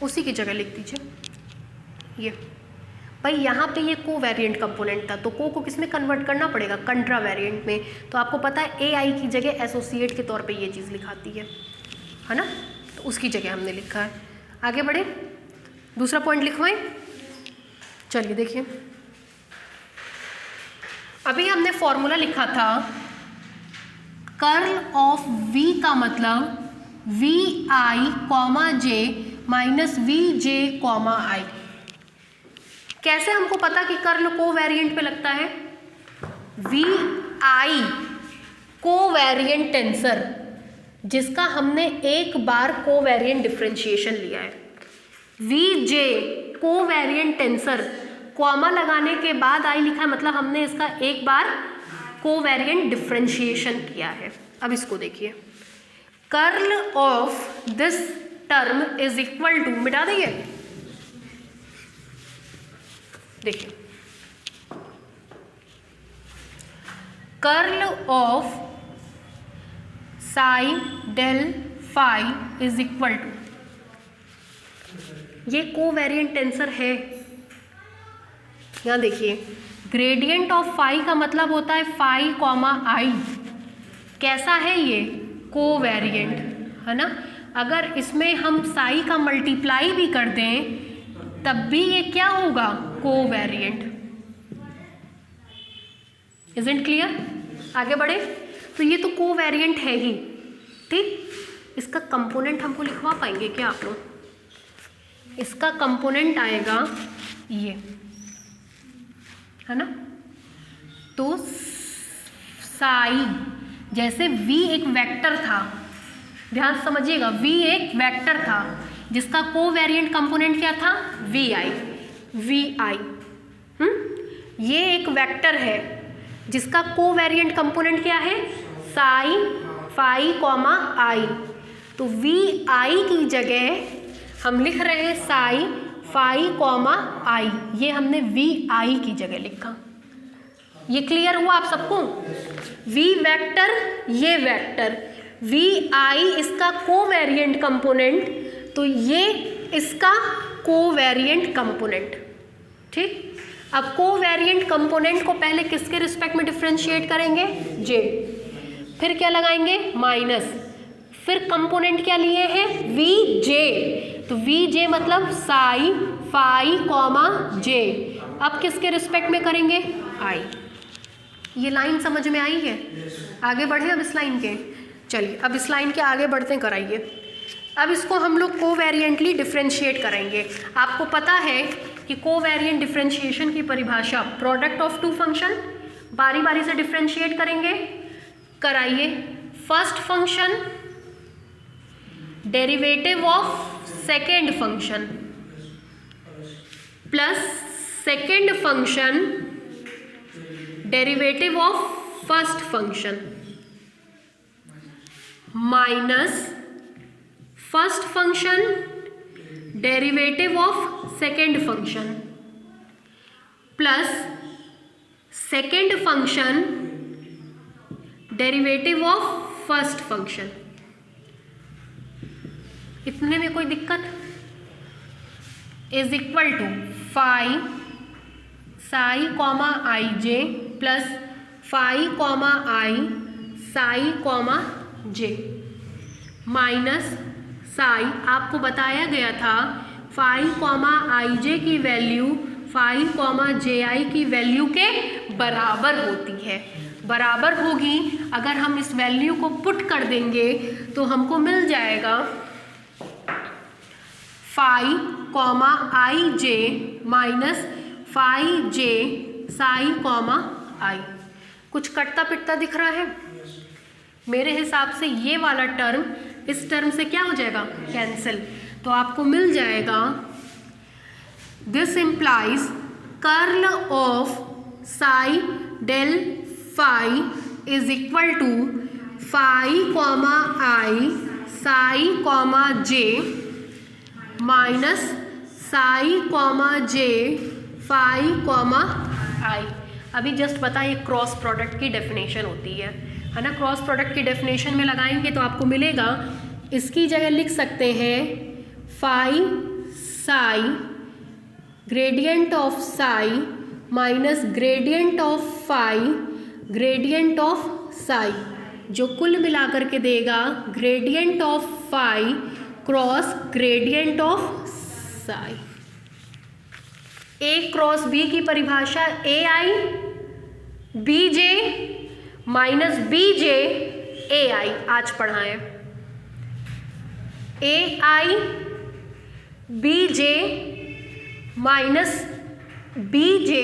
उसी की जगह लिख दीजिए ये। भाई यहाँ पे ये को वेरिएंट कंपोनेंट था, तो को किस में कन्वर्ट करना पड़ेगा, कंट्रा वेरिएंट में। तो आपको पता है ए आई की जगह एसोसिएट के तौर पे ये चीज़ लिखाती है ना, तो उसकी जगह हमने लिखा है। आगे बढ़े, दूसरा पॉइंट लिखवाएं। चलिए देखिए, अभी हमने फॉर्मूला लिखा था कर्ल ऑफ v का मतलब vi comma j minus vj comma i। कैसे हमको पता कि कर्ल को वेरिएंट पे लगता है, vi को वेरिएंट टेंसर जिसका हमने एक बार को वेरिएंट डिफरेंशिएशन लिया है, vj को वेरिएंट टेंसर, कॉमा लगाने के बाद आई लिखा है, मतलब हमने इसका एक बार को वेरिएंट डिफरेंशिएशन किया है। अब इसको देखिए, curl of this term is equal to, मिटा देंगे, देखिए curl of psi del phi is equal to, ये को वेरिएंट टेंसर है। यहाँ देखिए, ग्रेडियंट ऑफ फाई का मतलब होता है फाई कॉमा आई। कैसा है ये, को वेरिएंट है ना। अगर इसमें हम साई का मल्टीप्लाई भी कर दें तब भी ये क्या होगा, को वेरिएंट। इजंट क्लियर, आगे बढ़े। तो ये तो को वेरिएंट है ही, ठीक। इसका कंपोनेंट हमको लिखवा पाएंगे क्या आप लोग, इसका कंपोनेंट आएगा ये, है ना। तो साई, जैसे v एक वेक्टर था, ध्यान समझिएगा, v एक वेक्टर था जिसका को वेरिएंट कंपोनेंट क्या था, vi। ये एक वेक्टर है जिसका को वेरिएंट कंपोनेंट क्या है, साई फाई कॉमा आई। तो vi की जगह हम लिख रहे हैं साई फाई कॉमा आई, ये हमने vi की जगह लिखा। ये क्लियर हुआ आप सबको। v वेक्टर, ये वेक्टर, vi इसका को वेरिएंट कंपोनेंट, तो ये इसका को वेरिएंट कंपोनेंट, ठीक। अब को वेरिएंट कंपोनेंट को पहले किसके रिस्पेक्ट में डिफरेंशिएट करेंगे, j, फिर क्या लगाएंगे, माइनस, फिर कंपोनेंट क्या लिए हैं, vj। तो vj मतलब साई फाई कॉमा j। अब किसके रिस्पेक्ट में करेंगे, i। ये लाइन समझ में आई है, आगे बढ़े अब इस लाइन के। चलिए अब इस लाइन के आगे बढ़ते कराइए। अब इसको हम लोग को वेरिएंटली डिफरेंशिएट करेंगे। आपको पता है कि को वेरिएंट डिफरेंशिएशन की परिभाषा प्रोडक्ट ऑफ टू फंक्शन, बारी बारी से डिफरेंशिएट करेंगे, कराइए। First function derivative of second function plus second function derivative of first function minus first function derivative of second function plus second function derivative of first function. इतने में कोई दिक्कत, is equal to phi psi comma i j plus phi comma I psi comma J minus psi, आपको बताया गया था phi comma i j की value phi comma j i की वैल्यू के बराबर होती है, बराबर होगी। अगर हम इस वैल्यू को पुट कर देंगे तो हमको मिल जाएगा phi comma i J minus phi J Sai comma आई। कुछ कटता पिटता दिख रहा है? मेरे हिसाब से ये वाला टर्म इस टर्म से क्या हो जाएगा, कैंसिल। तो आपको मिल जाएगा this implies curl of psi del phi is equal to phi comma I psi comma J minus psi comma J phi comma I. अभी जस्ट बताइए क्रॉस प्रोडक्ट की डेफिनेशन होती है, है ना। क्रॉस प्रोडक्ट की डेफिनेशन में लगाएंगे तो आपको मिलेगा, इसकी जगह लिख सकते हैं phi psi gradient of psi minus gradient of phi gradient of psi, जो कुल मिलाकर के देगा gradient of phi cross gradient of psi. A cross B की परिभाषा A I B J minus B J A I आज पढ़ा है। A I B J minus B J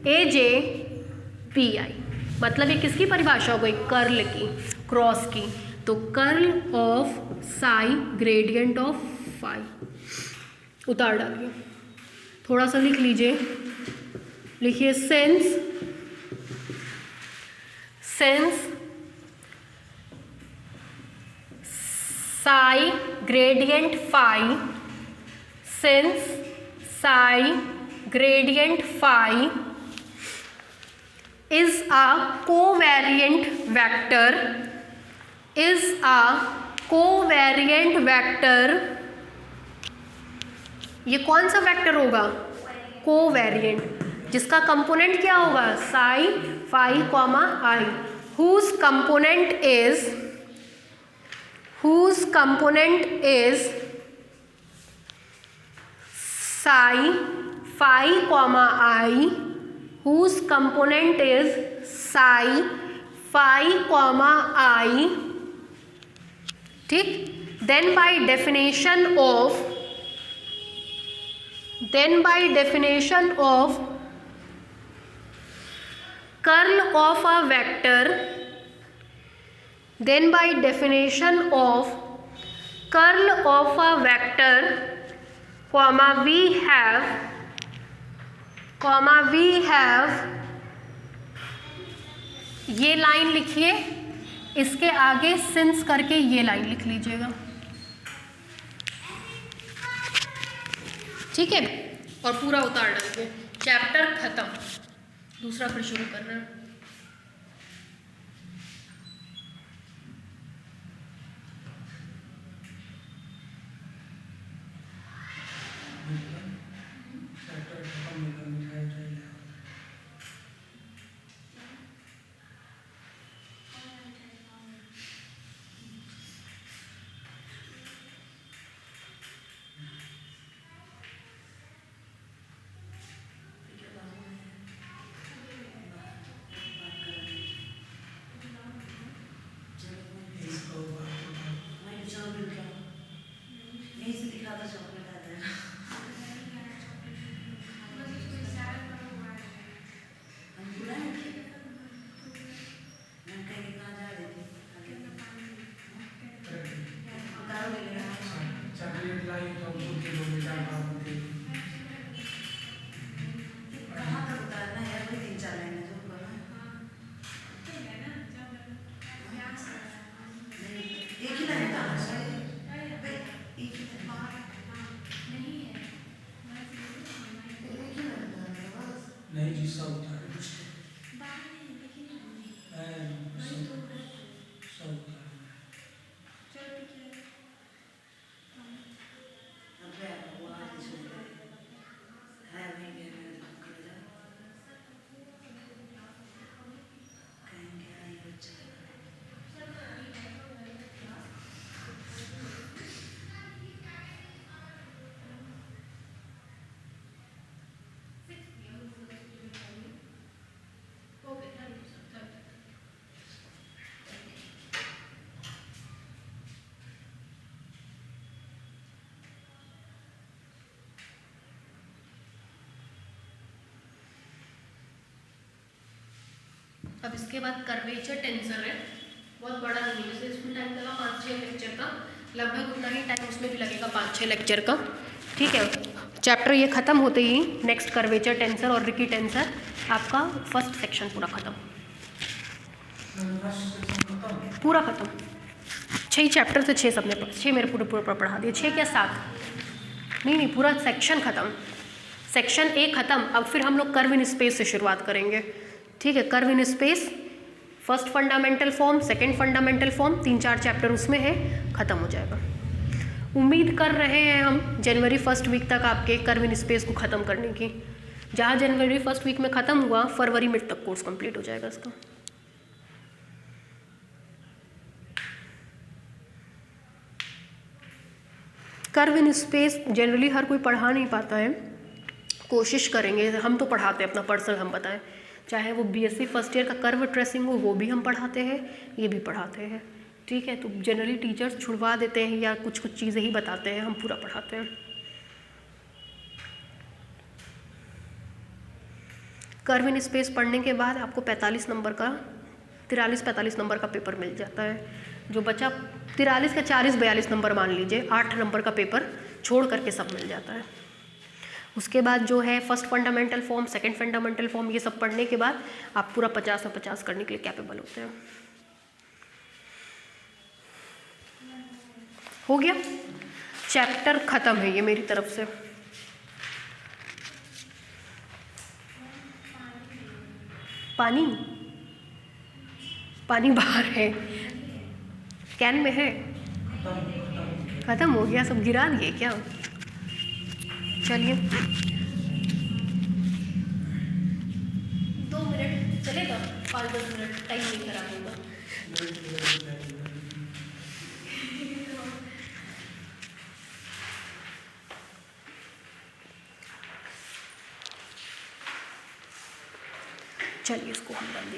A J B I, मतलब ये किसकी परिभाषा हो गई, कर्ल की, क्रॉस की। तो curl of psi gradient of phi उतार डालिए, थोड़ा सा लिख लीजिए, लिखिए since psi gradient phi, since psi gradient phi is a covariant vector, is a covariant vector। ये कौन सा वेक्टर होगा, कोवेरिएंट, जिसका कंपोनेंट क्या होगा, sci fi comma I, whose component is sci fi comma I, whose component is psi phi comma I, ठीक। then by definition of curl of a vector, then by definition of curl of a vector comma we have ये line लिखिए, इसके आगे since करके ये line लिख लीजिएगा, ठीक है। और पूरा उतार डालिए, चैप्टर खत्म, दूसरा फिर शुरू करना है। नहीं जी, सब उतारे अब इसके बाद कर्वेचर टेंसर है, बहुत बड़ा नहीं है, जैसे इसमें टाइम लगा 5-6 लेक्चर का, लगभग उतना ही टाइम उसमें भी लगेगा 5-6 लेक्चर का, ठीक है। चैप्टर ये ख़त्म होते ही नेक्स्ट कर्वेचर टेंसर और रिकी टेंसर, आपका फर्स्ट सेक्शन पूरा ख़त्म, पूरा ख़त्म। 6 चैप्टर थे, 6 सबने 6 मेरे पूरा पढ़ा दिए, 6 क्या 7 नहीं, पूरा सेक्शन ख़त्म, सेक्शन A ख़त्म। अब फिर हम लोग कर्व इन स्पेस से शुरुआत करेंगे, ठीक है। Curve in space first fundamental form, second fundamental form, 3-4 chapter उसमें है, ख़त्म हो जाएगा। उम्मीद कर रहे हैं हम जनवरी फर्स्ट वीक तक आपके कर्व इन स्पेस को ख़त्म करने की। जहाँ जनवरी फर्स्ट वीक में ख़त्म हुआ, फरवरी मिड तक कोर्स कंप्लीट हो जाएगा इसका। कर्व इन स्पेस जनरली हर कोई पढ़ा नहीं पाता है, कोशिश करेंगे, हम तो पढ़ाते हैं, अपना पर्सनल हम बताएं, चाहे वो बीएससी फर्स्ट ईयर का कर्व ट्रेसिंग हो वो भी हम पढ़ाते हैं, ये भी पढ़ाते हैं, ठीक है। तो जनरली टीचर्स छुड़वा देते हैं या कुछ कुछ चीज़ें ही बताते हैं, हम पूरा पढ़ाते हैं। कर्व इन स्पेस पढ़ने के बाद आपको 45 नंबर का 43-45 नंबर का पेपर मिल जाता है। जो बचा 43 का 40-42 नंबर मान लीजिए, 8 नंबर का पेपर छोड़ करके सब मिल जाता है। उसके बाद जो है first fundamental form, second fundamental form, ये सब पढ़ने के बाद आप पूरा 50 में 50 करने के लिए कैपेबल होते हैं। हो गया, चैप्टर खत्म है ये मेरी तरफ से। पानी पानी बाहर है, कैन में है, खत्म हो गया, सब गिरा दिए क्या? चलिए 2 मिनट चलेगा, 5-10 मिनट टाइम नहीं खराब होगा। चलिए इसको हम बंद